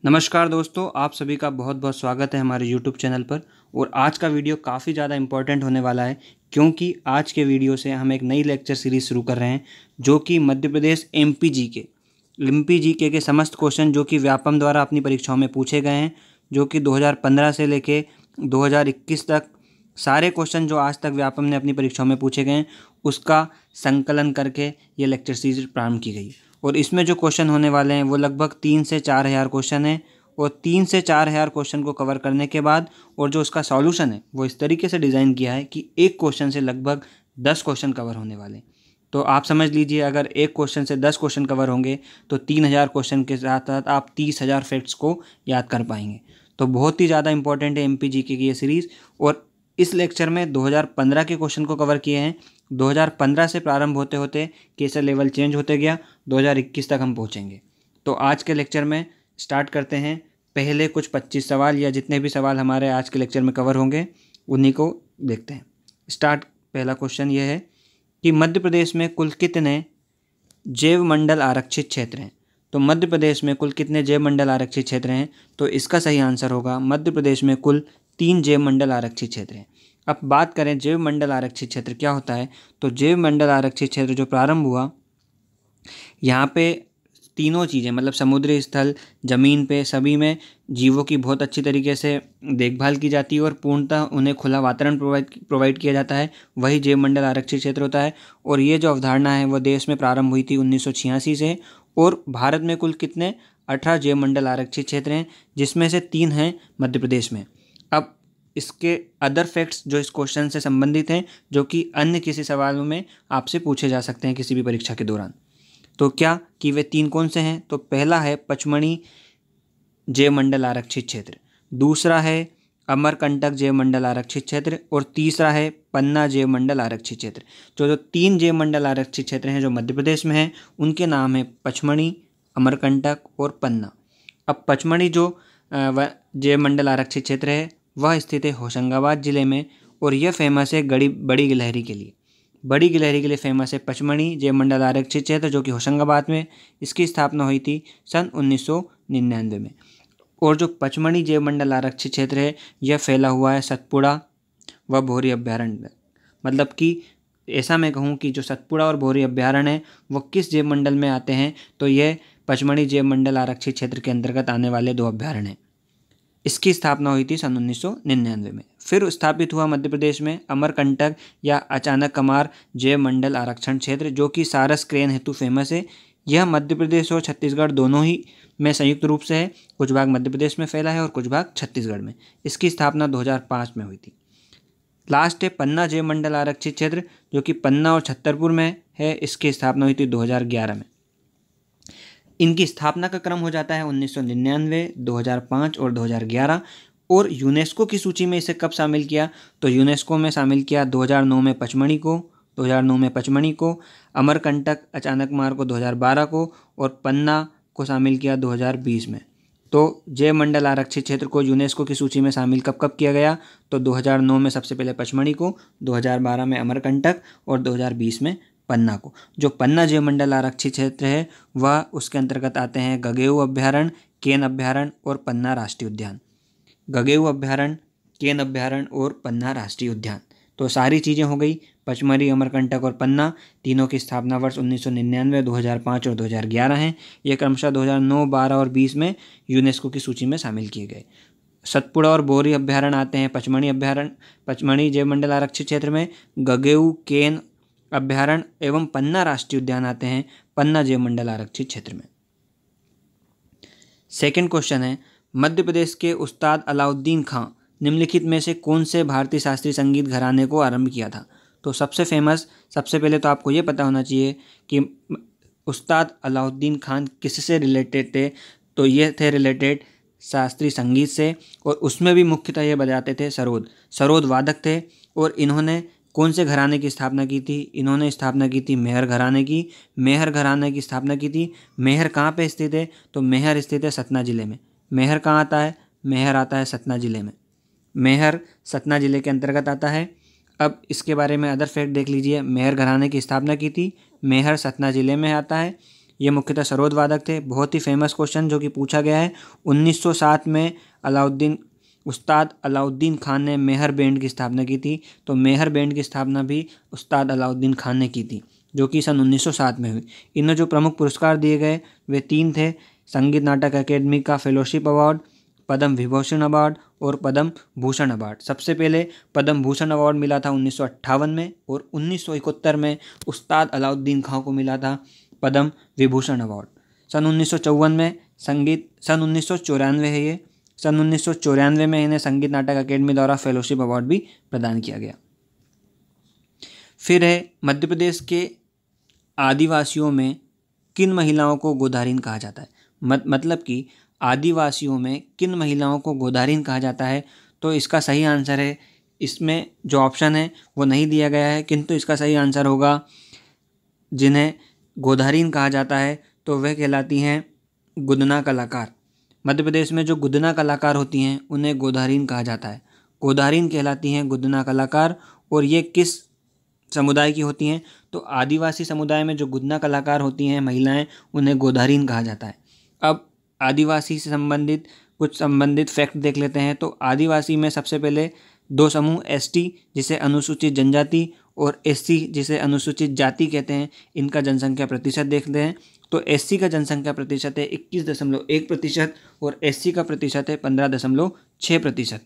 नमस्कार दोस्तों, आप सभी का बहुत बहुत स्वागत है हमारे YouTube चैनल पर। और आज का वीडियो काफ़ी ज़्यादा इम्पोर्टेंट होने वाला है, क्योंकि आज के वीडियो से हम एक नई लेक्चर सीरीज़ शुरू कर रहे हैं जो कि मध्य प्रदेश एमपी जीके के समस्त क्वेश्चन जो कि व्यापम द्वारा अपनी परीक्षाओं में पूछे गए हैं, जो कि 2015 से लेके 2021 तक सारे क्वेश्चन जो आज तक व्यापम ने अपनी परीक्षाओं में पूछे गए हैं उसका संकलन करके ये लेक्चर सीरीज प्रारंभ की गई। और इसमें जो क्वेश्चन होने वाले हैं वो लगभग 3 से 4 हज़ार क्वेश्चन हैं। और 3 से 4 हज़ार क्वेश्चन को कवर करने के बाद और जो उसका सॉल्यूशन है वो इस तरीके से डिज़ाइन किया है कि एक क्वेश्चन से लगभग 10 क्वेश्चन कवर होने वाले हैं। तो आप समझ लीजिए, अगर एक क्वेश्चन से 10 क्वेश्चन कवर होंगे तो 3000 क्वेश्चन के साथ साथ आप 30,000 फैक्ट्स को याद कर पाएंगे। तो बहुत ही ज़्यादा इंपॉर्टेंट है एमपी जीके की ये सीरीज़। और इस लेक्चर में 2015 के क्वेश्चन को कवर किए हैं। 2015 से प्रारंभ होते होते कैसे लेवल चेंज होते गया, 2021 तक हम पहुंचेंगे। तो आज के लेक्चर में स्टार्ट करते हैं। पहले कुछ 25 सवाल या जितने भी सवाल हमारे आज के लेक्चर में कवर होंगे उन्हीं को देखते हैं। स्टार्ट। पहला क्वेश्चन ये है कि मध्य प्रदेश में कुल कितने जैव मंडल आरक्षित क्षेत्र हैं। तो मध्य प्रदेश में कुल कितने जैव मंडल आरक्षित क्षेत्र हैं, तो इसका सही आंसर होगा मध्य प्रदेश में कुल 3 जैव मंडल आरक्षित क्षेत्र हैं। अब बात करें जैव मंडल आरक्षित क्षेत्र क्या होता है, तो जैव मंडल आरक्षित क्षेत्र जो प्रारंभ हुआ, यहाँ पे तीनों चीज़ें मतलब समुद्री स्थल, ज़मीन पे सभी में जीवों की बहुत अच्छी तरीके से देखभाल की जाती है और पूर्णतः उन्हें खुला वातावरण प्रोवाइड किया जाता है, वही जैव मंडल आरक्षित क्षेत्र होता है। और ये जो अवधारणा है वो देश में प्रारंभ हुई थी 1986 से। और भारत में कुल कितने 18 जैव मंडल आरक्षित क्षेत्र हैं, जिसमें से 3 हैं मध्य प्रदेश में। अब इसके अदर फैक्ट्स जो इस क्वेश्चन से संबंधित हैं, जो कि अन्य किसी सवालों में आपसे पूछे जा सकते हैं किसी भी परीक्षा के दौरान। तो क्या कि वे 3 कौन से हैं, तो पहला है पचमणी जैव मंडल आरक्षित क्षेत्र, दूसरा है अमरकंटक जैव मंडल आरक्षित क्षेत्र और तीसरा है पन्ना जैव मंडल आरक्षित क्षेत्र। जो 3 जैव मंडल आरक्षित क्षेत्र हैं जो मध्य प्रदेश में हैं उनके नाम है पचमणी, अमरकंटक और पन्ना। अब पचमणी जो जैव मंडल आरक्षित क्षेत्र है वह स्थित है होशंगाबाद जिले में और यह फेमस है बड़ी गिलहरी के लिए। बड़ी गिलहरी के लिए फेमस है पचमणी जैव मंडल आरक्षित क्षेत्र, जो कि होशंगाबाद में। इसकी स्थापना हुई थी सन 1999 में। और जो पचमणी जैव मंडल आरक्षित क्षेत्र है यह फैला हुआ है सतपुड़ा व भौरी अभ्यारण्य में। मतलब कि ऐसा मैं कहूँ कि जो सतपुड़ा और भौरी अभ्यारण्य है वो किस जैव मंडल में आते हैं, तो यह पचमणी जैव मंडल आरक्षित क्षेत्र के अंतर्गत आने वाले 2 अभ्यारण्य हैं। इसकी स्थापना हुई थी सन 1999 में। फिर स्थापित हुआ मध्य प्रदेश में अमरकंटक या अचानक कमार जैव मंडल आरक्षण क्षेत्र, जो कि सारस क्रेन हेतु फेमस है। यह मध्य प्रदेश और छत्तीसगढ़ दोनों ही में संयुक्त रूप से है। कुछ भाग मध्य प्रदेश में फैला है और कुछ भाग छत्तीसगढ़ में। इसकी स्थापना 2005 में हुई थी। लास्ट है पन्ना जैव मंडल आरक्षित क्षेत्र, जो कि पन्ना और छतरपुर में है। इसकी स्थापना हुई थी 2011 में। इनकी स्थापना का क्रम हो जाता है 1999, 2005 और 2011। और यूनेस्को की सूची में इसे कब शामिल किया, तो यूनेस्को में शामिल किया 2009 में पचमणी को, अमरकंटक अचानक मार को 2012 को और पन्ना को शामिल किया 2020 में। तो जैव मंडल आरक्षित क्षेत्र को यूनेस्को की सूची में शामिल कब किया गया, तो 2009 में सबसे पहले पचमणी को, 2012 में अमरकंटक और 2020 में पन्ना को। जो पन्ना जैव मंडल आरक्षित क्षेत्र है वह उसके अंतर्गत आते हैं गगेऊ अभ्यारण्य, केन अभ्यारण्य और पन्ना राष्ट्रीय उद्यान। गगेऊ अभ्यारण्य, केन अभ्यारण्य और पन्ना राष्ट्रीय उद्यान। तो सारी चीज़ें हो गई। पचमढ़ी, अमरकंटक और पन्ना तीनों की स्थापना वर्ष 1999, 2005 और 2011 हैं। ये क्रमशः 2009, 12 और 20 में यूनेस्को की सूची में शामिल किए गए। सतपुड़ा और भौरी अभ्यारण्य आते हैं पचमढ़ी जैव मंडल आरक्षित क्षेत्र में। गगेऊ, केन अभ्यारण्य एवं पन्ना राष्ट्रीय उद्यान आते हैं पन्ना जैव मंडल आरक्षित क्षेत्र में। सेकंड क्वेश्चन है, मध्य प्रदेश के उस्ताद अलाउद्दीन खां निम्नलिखित में से कौन से भारतीय शास्त्रीय संगीत घराने को आरंभ किया था। तो सबसे पहले तो आपको ये पता होना चाहिए कि उस्ताद अलाउद्दीन खान किससे रिलेटेड थे, तो ये थे रिलेटेड शास्त्रीय संगीत से। और उसमें भी मुख्यतः ये बजाते थे सरोद वादक थे। और इन्होंने कौन से घराने की स्थापना की थी, इन्होंने स्थापना की थी मेहर घराने की। मेहर घराने की स्थापना की थी। मेहर कहाँ पे स्थित है, तो मेहर स्थित है सतना जिले में। मेहर कहाँ आता है, मेहर आता है सतना जिले में। मेहर सतना जिले के अंतर्गत आता है। अब इसके बारे में अदर फैक्ट देख लीजिए। मेहर घराने की स्थापना की थी, मेहर सतना जिले में आता है। ये मुख्यतः सरोदवादक थे। बहुत ही फेमस क्वेश्चन जो कि पूछा गया है। 1907 में उस्ताद अलाउद्दीन खान ने मेहर बैंड की स्थापना की थी। तो मेहर बैंड की स्थापना भी उस्ताद अलाउद्दीन खान ने की थी, जो कि सन 1907 में हुई। इन्हें जो प्रमुख पुरस्कार दिए गए वे 3 थे: संगीत नाटक अकेडमी का fellowship award, Padma Vibhushan award और पद्म भूषण अवार्ड। सबसे पहले पद्म भूषण अवार्ड मिला था 1958 में, और 1971 में उस्ताद अलाउद्दीन खान को मिला था पद्म विभूषण अवार्ड। सन 1954 में सन 1994 है ये, सन 1994 में इन्हें संगीत नाटक अकेडमी द्वारा फेलोशिप अवार्ड भी प्रदान किया गया। फिर है मध्य प्रदेश के आदिवासियों में किन महिलाओं को गोधारीन कहा जाता है। मतलब कि आदिवासियों में किन महिलाओं को गोधारीन कहा जाता है। तो इसका सही आंसर है, इसमें जो ऑप्शन है वो नहीं दिया गया है, किंतु इसका सही आंसर होगा जिन्हें गोधारीन कहा जाता है तो वह कहलाती हैं गुदना कलाकार। मध्य प्रदेश में जो गुदना कलाकार होती हैं उन्हें गोधारीन कहा जाता है। गोधारीन कहलाती हैं गुदना कलाकार। और ये किस समुदाय की होती हैं? तो आदिवासी समुदाय में जो गुदना कलाकार होती हैं महिलाएं, उन्हें गोधारीन कहा जाता है। अब आदिवासी से संबंधित कुछ संबंधित फैक्ट देख लेते हैं। तो आदिवासी में सबसे पहले 2 समूह एसटी जिसे अनुसूचित जनजाति और एससी जिसे अनुसूचित जाति कहते हैं, इनका जनसंख्या प्रतिशत देखते हैं। तो एससी का जनसंख्या प्रतिशत है 21.1% और एससी का प्रतिशत है 15.6%।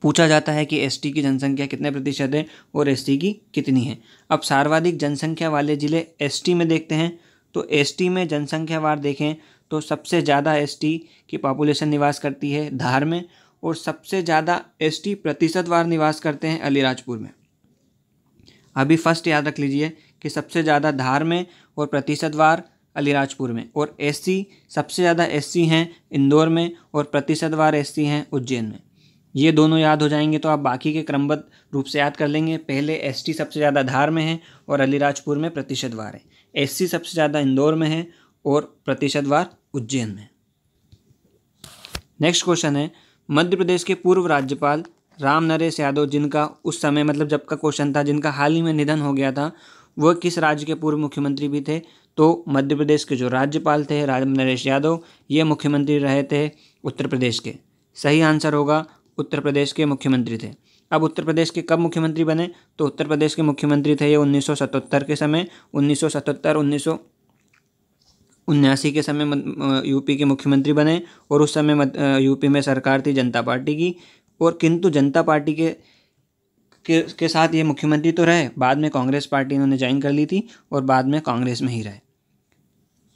पूछा जाता है कि एसटी की जनसंख्या कितने प्रतिशत है और एसटी की कितनी है। अब सर्वाधिक जनसंख्या वाले जिले एसटी में देखते हैं। तो एसटी में जनसंख्यावार देखें तो सबसे ज़्यादा एसटी की पॉपुलेशन निवास करती है धार में, और सबसे ज़्यादा एसटी प्रतिशतवार निवास करते हैं अलीराजपुर में। अभी फर्स्ट याद रख लीजिए कि सबसे ज़्यादा धार में और प्रतिशतवार अलीराजपुर में, और एससी सबसे ज़्यादा एससी हैं इंदौर में और प्रतिशतवार एससी हैं उज्जैन में। ये दोनों याद हो जाएंगे तो आप बाकी के क्रमबद्ध रूप से याद कर लेंगे। पहले एसटी सबसे ज़्यादा धार में है और अलीराजपुर में प्रतिशतवार है। एससी सबसे ज़्यादा इंदौर में है और प्रतिशतवार उज्जैन में। नेक्स्ट क्वेश्चन है, मध्य प्रदेश के पूर्व राज्यपाल राम नरेश यादव, जिनका उस समय मतलब जब का क्वेश्चन था, जिनका हाल ही में निधन हो गया था, वह किस राज्य के पूर्व मुख्यमंत्री भी थे? तो मध्य प्रदेश के जो राज्यपाल थे राम नरेश यादव, ये मुख्यमंत्री रहे थे उत्तर प्रदेश के। सही आंसर होगा उत्तर प्रदेश के मुख्यमंत्री थे। अब उत्तर प्रदेश के कब मुख्यमंत्री बने? तो उत्तर प्रदेश के मुख्यमंत्री थे ये 1977 के समय। 1977-1979 के समय यूपी के मुख्यमंत्री बने, और उस समय यूपी में सरकार थी जनता पार्टी की। और किंतु जनता पार्टी के साथ ये मुख्यमंत्री तो रहे, बाद में कांग्रेस पार्टी इन्होंने ज्वाइन कर ली थी और बाद में कांग्रेस में ही रहे।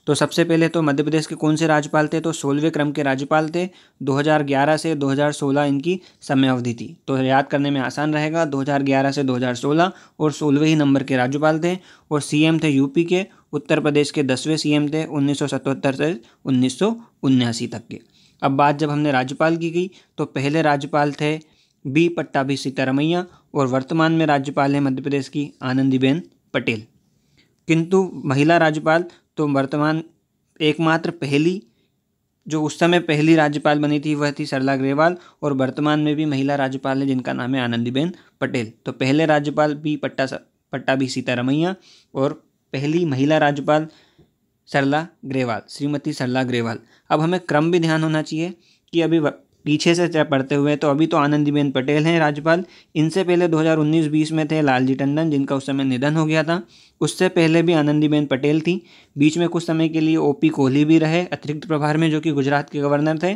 तो सबसे पहले तो मध्य प्रदेश के कौन से राज्यपाल थे? तो 16वें क्रम के राज्यपाल थे। 2011 से 2016 इनकी समय अवधि थी। तो याद करने में आसान रहेगा, 2011 से 2016, और 16वें ही नंबर के राज्यपाल थे। और सीएम थे यूपी के, उत्तर प्रदेश के 10वें सीएम थे 1977 से 1979 तक के। अब बात जब हमने राज्यपाल की गई तो पहले राज्यपाल थे बी पट्टाभी सीतारमैया, और वर्तमान में राज्यपाल है मध्य प्रदेश की आनंदीबेन पटेल। किंतु महिला राज्यपाल तो वर्तमान एकमात्र पहली जो उस समय पहली राज्यपाल बनी थी वह थी सरला ग्रेवाल, और वर्तमान में भी महिला राज्यपाल है जिनका नाम है आनंदीबेन पटेल। तो पहले राज्यपाल बी पट्टाभी सीतारमैया और पहली महिला राज्यपाल सरला ग्रेवाल, श्रीमती सरला ग्रेवाल। अब हमें क्रम भी ध्यान होना चाहिए कि अभी पीछे से पढ़ते हुए तो अभी तो आनंदीबेन पटेल हैं राज्यपाल। इनसे पहले 2019-20 में थे लालजी टंडन, जिनका उस समय निधन हो गया था। उससे पहले भी आनंदीबेन पटेल थी। बीच में कुछ समय के लिए ओपी कोहली भी रहे अतिरिक्त प्रभार में, जो कि गुजरात के गवर्नर थे।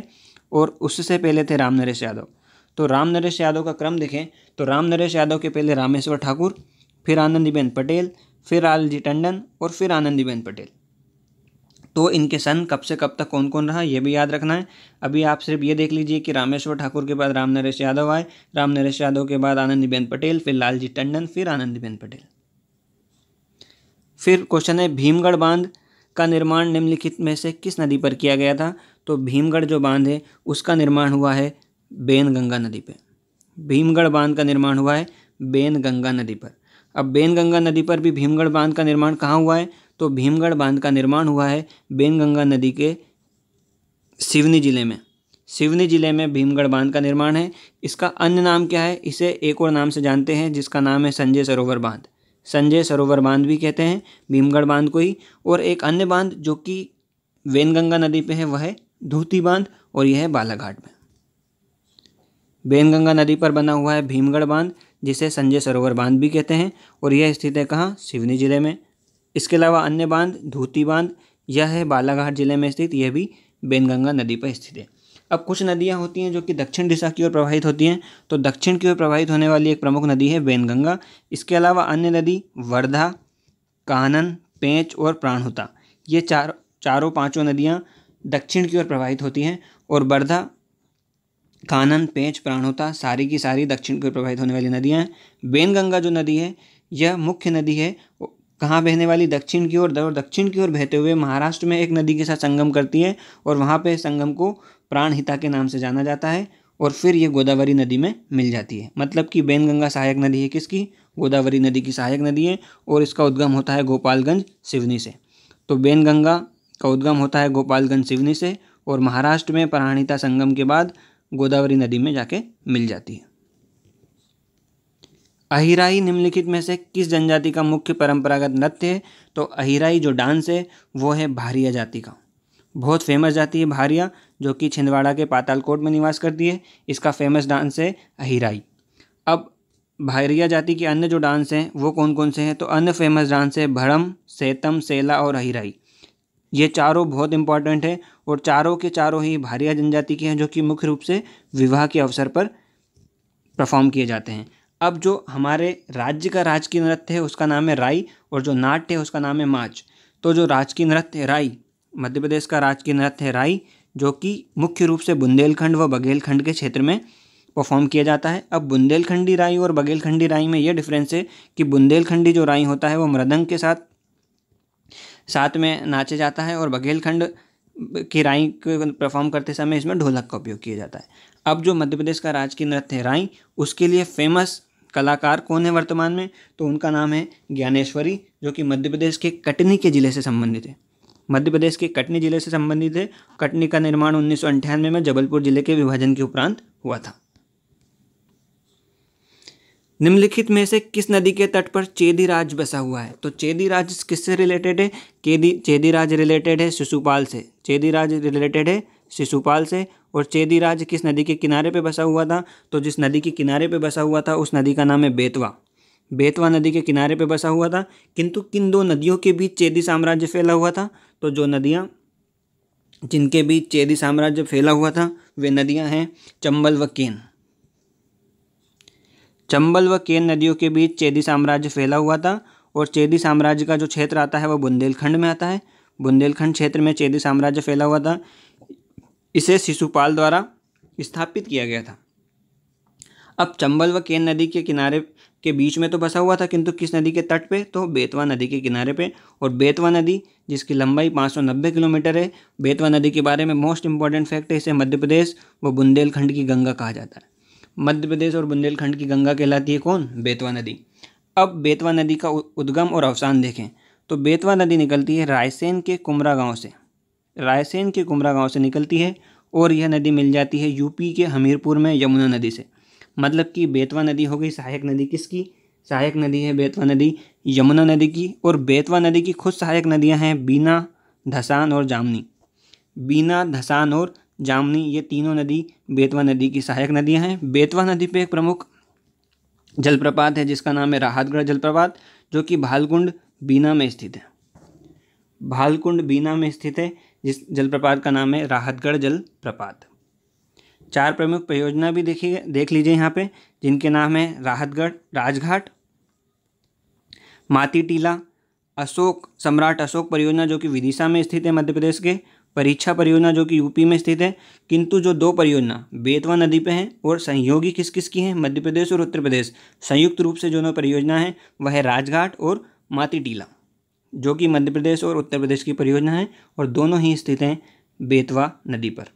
और उससे पहले थे राम नरेश यादव। तो राम नरेश यादव का क्रम देखें तो राम नरेश यादव के पहले रामेश्वर ठाकुर, फिर आनंदीबेन पटेल, फिर लालजी टंडन और फिर आनंदीबेन पटेल। तो इनके सन कब से कब तक कौन कौन रहा ये भी याद रखना है। अभी आप सिर्फ ये देख लीजिए कि रामेश्वर ठाकुर के बाद राम नरेश यादव आए, राम नरेश यादव के बाद आनंदीबेन पटेल, फिर लालजी टंडन, फिर आनंदीबेन पटेल। फिर क्वेश्चन है, भीमगढ़ बांध का निर्माण निम्नलिखित में से किस नदी पर किया गया था? तो भीमगढ़ जो बांध है उसका निर्माण हुआ है बेनगंगा नदी पे। भीमगढ़ बांध का निर्माण हुआ है बेनगंगा नदी पर। अब बेनगंगा नदी पर भी भीमगढ़ बांध का निर्माण कहाँ हुआ है? तो भीमगढ़ बांध का निर्माण हुआ है बेनगंगा नदी के सिवनी जिले में। सिवनी जिले में भीमगढ़ बांध का निर्माण है। इसका अन्य नाम क्या है? इसे एक और नाम से जानते हैं जिसका नाम है संजय सरोवर बांध। संजय सरोवर बांध भी कहते हैं भीमगढ़ बांध को ही। और एक अन्य बांध जो कि वैनगंगा नदी पे है वह है धूती बांध, और यह है बालाघाट में। वैनगंगा नदी पर बना हुआ है भीमगढ़ बांध, जिसे संजय सरोवर बांध भी कहते हैं, और यह स्थित है कहाँ, सिवनी जिले में। इसके अलावा अन्य बांध धूती बांध, यह है बालाघाट जिले में स्थित, यह भी वैनगंगा नदी पर स्थित है। अब कुछ नदियां होती हैं जो कि दक्षिण दिशा की ओर प्रवाहित होती हैं, तो दक्षिण की ओर प्रवाहित होने वाली एक प्रमुख नदी है वैनगंगा। इसके अलावा अन्य नदी वर्धा, कानन, पेंच और प्राणहिता, ये चारों पांचों नदियां दक्षिण की ओर प्रवाहित होती हैं। और वर्धा, कानन, पेंच, प्राणहिता सारी की सारी दक्षिण की ओर प्रवाहित होने वाली नदियां हैं। वैनगंगा जो नदी है यह मुख्य नदी है, कहाँ बहने वाली, दक्षिण की ओर, और दक्षिण की ओर बहते हुए महाराष्ट्र में एक नदी के साथ संगम करती है, और वहाँ पे संगम को प्राणहिता के नाम से जाना जाता है, और फिर ये गोदावरी नदी में मिल जाती है। मतलब कि वैनगंगा सहायक नदी है किसकी, गोदावरी नदी की सहायक नदी है, और इसका उद्गम होता है गोपालगंज सिवनी से। तो वैनगंगा का उद्गम होता है गोपालगंज सिवनी से, और महाराष्ट्र में प्राणहिता संगम के बाद गोदावरी नदी में जाके मिल जाती है। अहिराई निम्नलिखित में से किस जनजाति का मुख्य परंपरागत नृत्य है? तो अहिराई जो डांस है वो है भारिया जाति का। बहुत फेमस जाति है भारिया, जो कि छिंदवाड़ा के पातालकोट में निवास करती है। इसका फेमस डांस है अहिराई। अब भारिया जाति के अन्य जो डांस हैं वो कौन कौन से हैं? तो अन्य फेमस डांस है भड़म, सेतम, सेला और अहिराई। ये चारों बहुत इंपॉर्टेंट है, और चारों के चारों ही भारिया जनजाति के हैं, जो कि मुख्य रूप से विवाह के अवसर पर परफॉर्म किए जाते हैं। अब जो हमारे राज्य का राजकीय नृत्य है उसका नाम है राई, और जो नाट्य है उसका नाम है माच। तो जो राजकीय नृत्य है राई, मध्य प्रदेश का राजकीय नृत्य है राई, जो कि मुख्य रूप से बुंदेलखंड व बघेलखंड के क्षेत्र में परफॉर्म किया जाता है। अब बुंदेलखंडी राई और बघेलखंडी राई में यह डिफरेंस है कि बुंदेलखंडी जो राई होता है वो मृदंग के साथ में नाचे जाता है, और बघेलखंड की राई को परफॉर्म करते समय इसमें ढोलक का उपयोग किया जाता है। अब जो मध्य प्रदेश का राजकीय नृत्य है राई, उसके लिए फेमस कलाकार कौन है वर्तमान में? तो उनका नाम है ज्ञानेश्वरी, जो कि मध्य प्रदेश के कटनी के जिले से संबंधित है। मध्य प्रदेश के कटनी जिले से संबंधित है। कटनी का निर्माण 1998 में जबलपुर जिले के विभाजन के उपरांत हुआ था। निम्नलिखित में से किस नदी के तट पर चेदी राज बसा हुआ है? तो चेदी राज किससे रिलेटेड है? चेदी राज रिलेटेड है शिशुपाल से। चेदी राज रिलेटेड है शिशुपाल से। और चेदी राज किस नदी के किनारे पे बसा हुआ था? तो जिस नदी के किनारे पे बसा हुआ था उस नदी का नाम है बेतवा। बेतवा नदी के किनारे पे बसा हुआ था। किंतु किन दो नदियों के बीच चेदी साम्राज्य फैला हुआ था? तो जो नदियाँ जिनके बीच चेदी साम्राज्य फैला हुआ था वे नदियाँ हैं चंबल व केन। चंबल व केन नदियों के बीच चेदी साम्राज्य फैला हुआ था, और चेदी साम्राज्य का जो क्षेत्र आता है वह बुंदेलखंड में आता है। बुंदेलखंड क्षेत्र में चेदी साम्राज्य फैला हुआ था। इसे शिशुपाल द्वारा स्थापित किया गया था। अब चंबल व केन नदी के किनारे के बीच में तो बसा हुआ था, किंतु किस नदी के तट पे? तो बेतवा नदी के किनारे पे। और बेतवा नदी जिसकी लंबाई 590 किलोमीटर है। बेतवा नदी के बारे में मोस्ट इंपॉर्टेंट फैक्ट है, इसे मध्य प्रदेश व बुंदेलखंड की गंगा कहा जाता है। मध्य प्रदेश और बुंदेलखंड की गंगा कहलाती है कौन? बेतवा नदी। अब बेतवा नदी का उद्गम और अवसान देखें तो बेतवा नदी निकलती है रायसेन के कुमरा गांव से। रायसेन के कुमरा गांव से निकलती है, और यह नदी मिल जाती है यूपी के हमीरपुर में यमुना नदी से। मतलब कि बेतवा नदी हो गई सहायक नदी किसकी? सहायक नदी है बेतवा नदी यमुना नदी की। और बेतवा नदी की खुद सहायक नदियां हैं बीना, धसान और जामनी। बीना, धसान और जामनी, ये तीनों नदी बेतवा नदी की सहायक नदियां हैं। बेतवा नदी पे एक प्रमुख जलप्रपात है जिसका नाम है राहतगढ़ जलप्रपात, जो कि भालकुंड बीना में स्थित है। भालकुंड बीना में स्थित है, जिस जलप्रपात का नाम है राहतगढ़ जलप्रपात। 4 प्रमुख परियोजना भी देख लीजिए यहाँ पे, जिनके नाम है राहतगढ़ राजघाट, माती टीला, सम्राट अशोक परियोजना जो कि विदिशा में स्थित है मध्य प्रदेश के, परीक्षा परियोजना जो कि यूपी में स्थित है। किंतु जो 2 परियोजना बेतवा नदी पे हैं और सहयोगी किस किस की हैं? मध्य प्रदेश और उत्तर प्रदेश। संयुक्त रूप से जो 2 परियोजना है वह है राजघाट और माती टीला, जो कि मध्य प्रदेश और उत्तर प्रदेश की परियोजना है, और दोनों ही स्थित हैं बेतवा नदी पर।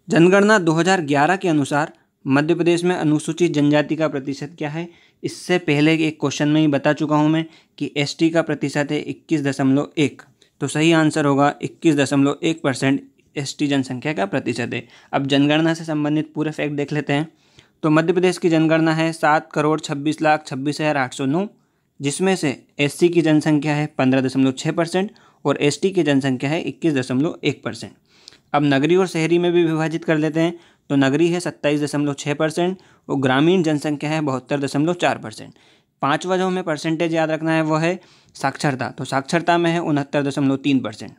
जनगणना 2011 के अनुसार मध्य प्रदेश में अनुसूचित जनजाति का प्रतिशत क्या है? इससे पहले एक क्वेश्चन में ही बता चुका हूं मैं कि एसटी का प्रतिशत है 21.1। तो सही आंसर होगा 21.1% एसटी जनसंख्या का प्रतिशत है। अब जनगणना से संबंधित पूरे फैक्ट देख लेते हैं। तो मध्य प्रदेश की जनगणना है 7,26,26,809, जिसमें से एससी की जनसंख्या है 15.6% और एसटी की जनसंख्या है 21.1%। अब नगरीय और शहरी में भी विभाजित कर लेते हैं। तो नगरीय है 27.6% और ग्रामीण जनसंख्या है 72.4%। पाँचवा जो हमें परसेंटेज याद रखना है वो है साक्षरता। तो साक्षरता में है 69.3%।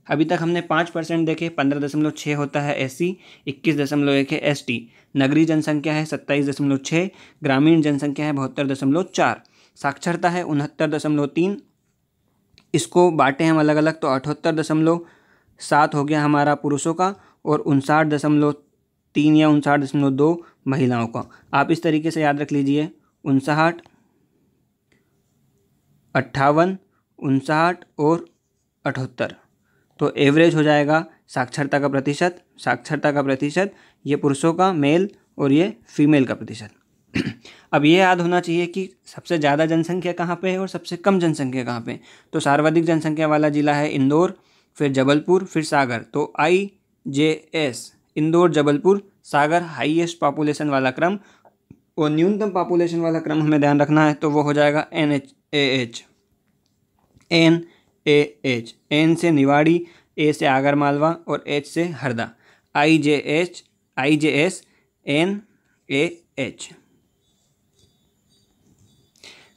अभी तक हमने 5% देखे। 15.6 होता है एससी, 21.1 है एसटी, नगरीय जनसंख्या है 27.6, ग्रामीण जनसंख्या है 72.4, साक्षरता है 69.3। इसको बांटे हम अलग अलग तो 78.7 हो गया हमारा पुरुषों का और 59.3 या 59.2 महिलाओं का। आप इस तरीके से याद रख लीजिए 59, 58, 59 और 78। तो एवरेज हो जाएगा साक्षरता का प्रतिशत, ये पुरुषों का मेल और ये फीमेल का प्रतिशत। अब ये याद होना चाहिए कि सबसे ज़्यादा जनसंख्या कहाँ पे है और सबसे कम जनसंख्या कहाँ पे है। तो सर्वाधिक जनसंख्या वाला जिला है इंदौर, फिर जबलपुर, फिर सागर। तो IJS इंदौर, जबलपुर, सागर हाईएस्ट पॉपुलेशन वाला क्रम। और न्यूनतम पॉपुलेशन वाला क्रम हमें ध्यान रखना है तो वो हो जाएगा NAH। N से निवाड़ी, A से आगरमालवा और H से हरदा। IJS NAH।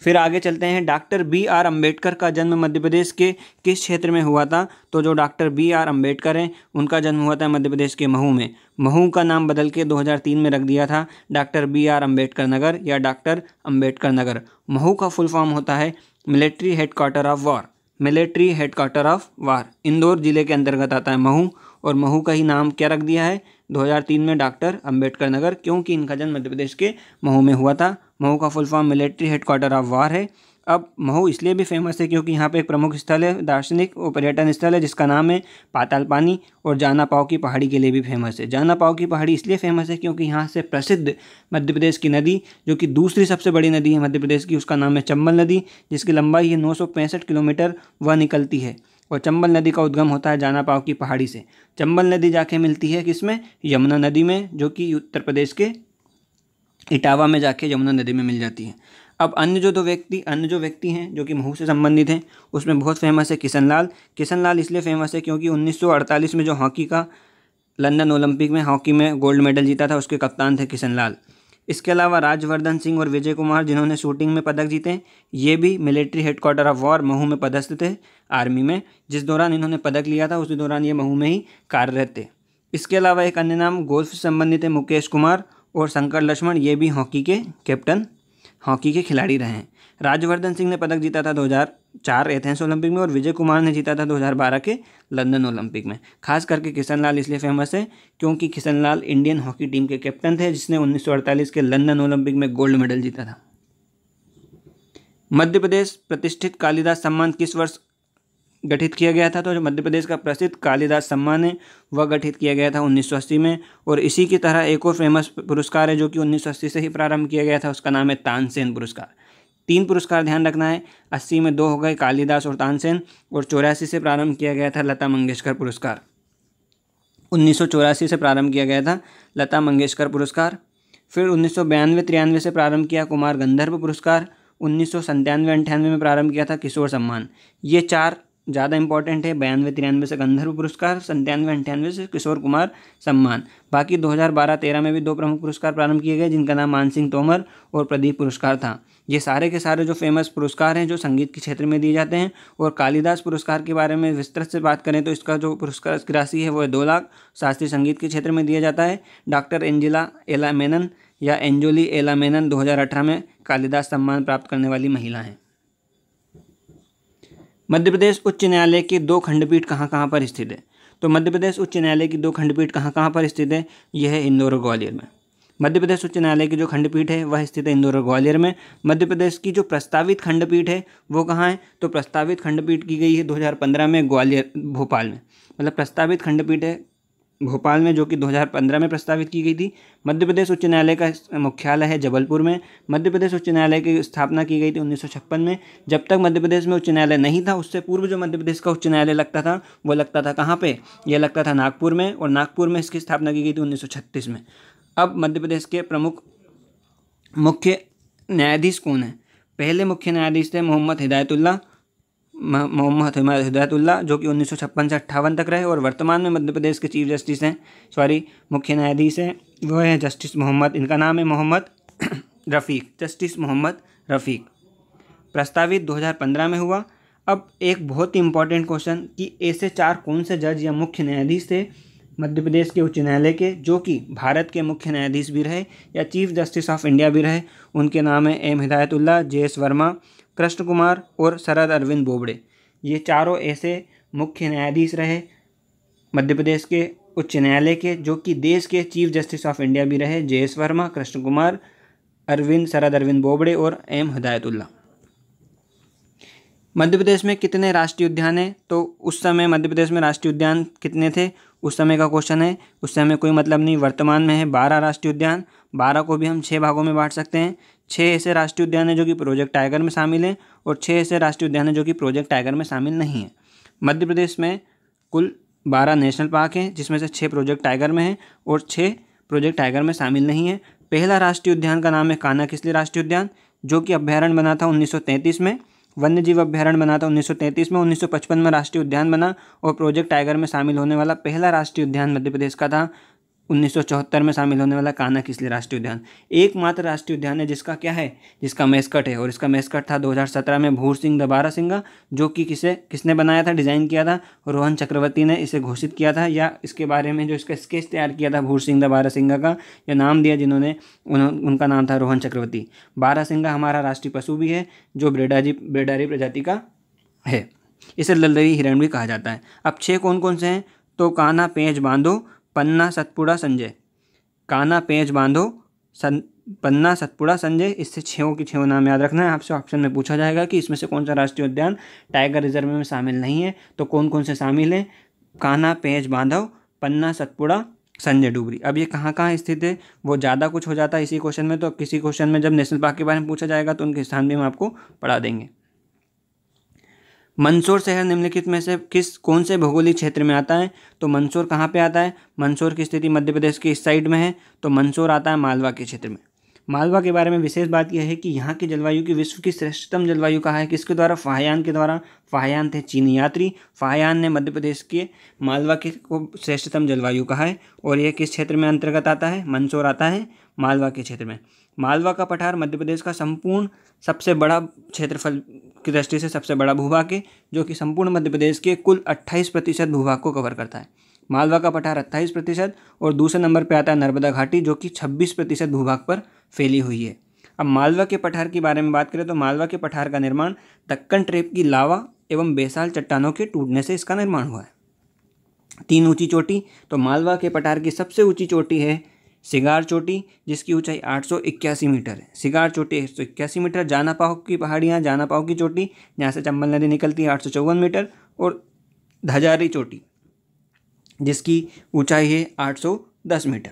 फिर आगे चलते हैं। डॉक्टर BR अम्बेडकर का जन्म मध्य प्रदेश के किस क्षेत्र में हुआ था? तो जो डॉक्टर BR अम्बेडकर हैं उनका जन्म हुआ था मध्य प्रदेश के महू में। महू का नाम बदल के 2003 में रख दिया था डॉक्टर BR अम्बेडकर नगर या डॉक्टर अम्बेडकर नगर। महू का फुल फॉर्म होता है military headquarter of war. Military headquarter of war Indore जिले के अंतर्गत आता है महू, और महू का ही नाम क्या रख दिया है 2003 में डॉक्टर अम्बेडकर नगर, क्योंकि इनका जन्म मध्य प्रदेश के महू में हुआ था। महू का full form military headquarter of war है। अब महू इसलिए भी फेमस है क्योंकि यहाँ पे एक प्रमुख स्थल है, दार्शनिक और पर्यटन स्थल है जिसका नाम है पाताल पानी, और जाना पाव की पहाड़ी के लिए भी फेमस है। जाना पाव की पहाड़ी इसलिए फेमस है क्योंकि यहाँ से प्रसिद्ध मध्य प्रदेश की नदी, जो कि दूसरी सबसे बड़ी नदी है मध्य प्रदेश की, उसका नाम है चंबल नदी, जिसकी लंबाई है 965 किलोमीटर, वह निकलती है। और चंबल नदी का उद्गम होता है जाना पाव की पहाड़ी से। चंबल नदी जाके मिलती है किसमें? यमुना नदी में, जो कि उत्तर प्रदेश के इटावा में जाके यमुना नदी में मिल जाती है। अब अन्य जो व्यक्ति हैं जो कि महू से संबंधित हैं, उसमें बहुत फेमस है किशनलाल। किशनलाल इसलिए फेमस है क्योंकि 1948 में जो हॉकी का लंदन ओलंपिक में हॉकी में गोल्ड मेडल जीता था, उसके कप्तान थे किशनलाल। इसके अलावा राजवर्धन सिंह और विजय कुमार, जिन्होंने शूटिंग में पदक जीते, ये भी military headquarter of war Mhow में पदस्थ थे आर्मी में। जिस दौरान इन्होंने पदक लिया था उसी दौरान ये महू में ही कार्यरत थे। इसके अलावा एक अन्य नाम गोल्फ से संबंधित है मुकेश कुमार और शंकर लक्ष्मण, ये भी हॉकी के कैप्टन, हॉकी के खिलाड़ी रहे हैं। राजवर्धन सिंह ने पदक जीता था 2004 एथेंस ओलंपिक में, और विजय कुमार ने जीता था 2012 के लंदन ओलंपिक में। खास करके किशनलाल इसलिए फेमस है क्योंकि किशनलाल इंडियन हॉकी टीम के कैप्टन थे जिसने 1948 के लंदन ओलंपिक में गोल्ड मेडल जीता था। मध्य प्रदेश प्रतिष्ठित कालिदास सम्मान किस वर्ष गठित किया गया था? तो जो मध्य प्रदेश का प्रसिद्ध कालिदास सम्मान है वह गठित किया गया था 1980 में। और इसी की तरह एक और फेमस पुरस्कार है जो कि 1980 से ही प्रारंभ किया गया था, उसका नाम है तानसेन पुरस्कार। 3 पुरस्कार ध्यान रखना है, 80 में 2 हो गए कालिदास और तानसेन, और 84 से प्रारंभ किया गया था लता मंगेशकर पुरस्कार। 1984 से प्रारंभ किया गया था लता मंगेशकर पुरस्कार। फिर 1992-93 से प्रारंभ किया कुमार गंधर्व पुरस्कार। 1997-98 में प्रारंभ किया था किशोर सम्मान। ये 4 ज़्यादा इंपॉर्टेंट है, 92-93 से गंधर्व पुरस्कार, 97-98 से किशोर कुमार सम्मान। बाकी 2012-13 में भी 2 प्रमुख पुरस्कार प्रारंभ किए गए जिनका नाम मानसिंह तोमर और प्रदीप पुरस्कार था। ये सारे के सारे जो फेमस पुरस्कार हैं जो संगीत के क्षेत्र में दिए जाते हैं। और कालिदास पुरस्कार के बारे में विस्तृत से बात करें तो इसका जो पुरस्कार की राशि है वो है 2 लाख, शास्त्रीय संगीत के क्षेत्र में दिया जाता है। डॉक्टर एंजेला एला मेनन या एंजोली एला मेनन 2018 में कालिदास सम्मान प्राप्त करने वाली महिला हैं। मध्य प्रदेश उच्च न्यायालय की 2 खंडपीठ कहाँ पर स्थित है? तो मध्य प्रदेश उच्च न्यायालय की 2 खंडपीठ कहाँ पर स्थित है? यह है इंदौर और ग्वालियर में। मध्य प्रदेश उच्च न्यायालय की जो खंडपीठ है वह स्थित है इंदौर और ग्वालियर में। मध्य प्रदेश की जो प्रस्तावित खंडपीठ है वो कहाँ है? तो प्रस्तावित खंडपीठ की गई है 2015 में भोपाल में। मतलब प्रस्तावित खंडपीठ है भोपाल में, जो कि 2015 में प्रस्तावित की गई थी। मध्य प्रदेश उच्च न्यायालय का मुख्यालय है जबलपुर में। मध्य प्रदेश उच्च न्यायालय की स्थापना की गई थी 1956 में। जब तक मध्य प्रदेश में उच्च न्यायालय नहीं था उससे पूर्व जो मध्य प्रदेश का उच्च न्यायालय लगता था वो लगता था कहाँ पे? यह लगता था नागपुर में, और नागपुर में इसकी स्थापना की गई थी 1936 में। अब मध्य प्रदेश के प्रमुख मुख्य न्यायाधीश कौन है? पहले मुख्य न्यायाधीश थे मोहम्मद हिदायतुल्ला, जो कि 1956 से 58 तक रहे, और वर्तमान में मध्य प्रदेश के चीफ जस्टिस हैं, मुख्य न्यायाधीश हैं, वो है जस्टिस मोहम्मद, इनका नाम है मोहम्मद रफ़ीक, जस्टिस मोहम्मद रफ़ीक। प्रस्तावित 2015 में हुआ। अब एक बहुत ही इंपॉर्टेंट क्वेश्चन कि ऐसे 4 कौन से जज या मुख्य न्यायाधीश थे मध्य प्रदेश के उच्च न्यायालय के जो कि भारत के मुख्य न्यायाधीश भी रहे या चीफ जस्टिस ऑफ इंडिया भी रहे? उनके नाम है एम हिदायतुल्ला, JS वर्मा, कृष्ण कुमार और शरद अरविंद बोबड़े। ये चारों ऐसे मुख्य न्यायाधीश रहे मध्य प्रदेश के उच्च न्यायालय के जो कि देश के चीफ जस्टिस ऑफ इंडिया भी रहे, JS वर्मा, कृष्ण कुमार, शरद अरविंद बोबड़े और एम हिदायतुल्ला। मध्य प्रदेश में कितने राष्ट्रीय उद्यान हैं? तो उस समय मध्य प्रदेश में राष्ट्रीय उद्यान कितने थे उस समय का क्वेश्चन है, उस समय कोई मतलब नहीं। वर्तमान में है 12 राष्ट्रीय उद्यान। 12 को भी हम 6 भागों में बांट सकते हैं। 6 ऐसे राष्ट्रीय उद्यान हैं जो कि प्रोजेक्ट टाइगर में शामिल हैं और 6 ऐसे राष्ट्रीय उद्यान हैं जो कि प्रोजेक्ट टाइगर में शामिल नहीं हैं। मध्य प्रदेश में कुल 12 नेशनल पार्क हैं जिसमें से 6 प्रोजेक्ट टाइगर में हैं और 6 प्रोजेक्ट टाइगर में शामिल नहीं है। पहला राष्ट्रीय उद्यान का नाम है कान्हा-किसली राष्ट्रीय उद्यान, जो कि अभ्यारण्य बना था 1933 में, वन्यजीव अभ्यारण्य बना था 1933 में। 1955 में राष्ट्रीय उद्यान बना और प्रोजेक्ट टाइगर में शामिल होने वाला पहला राष्ट्रीय उद्यान मध्य प्रदेश का था 1974 में शामिल होने वाला कान्हा-किसली राष्ट्रीय उद्यान। एकमात्र राष्ट्रीय उद्यान है जिसका मैस्कट है, और इसका मैस्कट था 2017 में भूर सिंह द बारहसिंगा, जो कि किसने बनाया था, डिज़ाइन किया था? रोहन चक्रवर्ती ने इसे घोषित किया था, या इसके बारे में जो इसका स्केच तैयार किया था भूर सिंह द बारहसिंगा का, या नाम दिया जिन्होंने उनका नाम था रोहन चक्रवर्ती। बारहसिंगा हमारा राष्ट्रीय पशु भी है जो ब्रेडारी प्रजाति का है। इसे ललदरी हिरण भी कहा जाता है। अब 6 कौन कौन से हैं? तो कान्हा, पेंच बांधो, पन्ना, सतपुड़ा, संजय। कान्हा, पेंच बांधो, पन्ना, सतपुड़ा, संजय। इससे 6 की 6 नाम याद रखना है। आपसे ऑप्शन में पूछा जाएगा कि इसमें से कौन सा राष्ट्रीय उद्यान टाइगर रिजर्व में शामिल नहीं है, तो कौन कौन से शामिल हैं? कान्हा, पेंच बांधव, पन्ना, सतपुड़ा, संजय डुगरी। अब ये कहाँ कहाँ स्थित है वो ज़्यादा कुछ हो जाता है इसी क्वेश्चन में, तो किसी क्वेश्चन में जब नेशनल पार्क के बारे में पूछा जाएगा तो उनके स्थान भी हम आपको पढ़ा देंगे। मंदसौर शहर निम्नलिखित में से कौन से भौगोलिक क्षेत्र में आता है? तो मंदसौर कहाँ पे आता है? मंदसौर की स्थिति मध्य प्रदेश के इस साइड में है, तो मंदसौर आता है मालवा के क्षेत्र में। मालवा के बारे में विशेष बात यह है कि यहाँ की जलवायु की विश्व की श्रेष्ठतम जलवायु कहा है किसके द्वारा? फाहियान के द्वारा। फाहियान थे चीनी यात्री। फाहियान ने मध्य प्रदेश के मालवा के को श्रेष्ठतम जलवायु कहा है, और यह किस क्षेत्र में अंतर्गत आता है? मंदसौर आता है मालवा के क्षेत्र में। मालवा का पठार मध्य प्रदेश का संपूर्ण सबसे बड़ा क्षेत्रफल की दृष्टि से सबसे बड़ा भूभाग है, जो कि संपूर्ण मध्य प्रदेश के कुल 28% भूभाग को कवर करता है। मालवा का पठार 28%, और दूसरे नंबर पर आता है नर्मदा घाटी जो कि 26% भूभाग पर फैली हुई है। अब मालवा के पठार के बारे में बात करें तो मालवा के पठार का निर्माण दक्कन ट्रेप की लावा एवं बेसाल चट्टानों के टूटने से इसका निर्माण हुआ है। 3 ऊंची चोटी, तो मालवा के पठार की सबसे ऊंची चोटी है सिगार चोटी, जिसकी ऊंचाई 881 मीटर है। सिगार चोटी 181 मीटर। जानापाव की पहाड़ियाँ, जानापाव की चोटी जहाँ से चंबल नदी निकलती है 854 मीटर, और धजारी चोटी जिसकी ऊंचाई है 810 मीटर।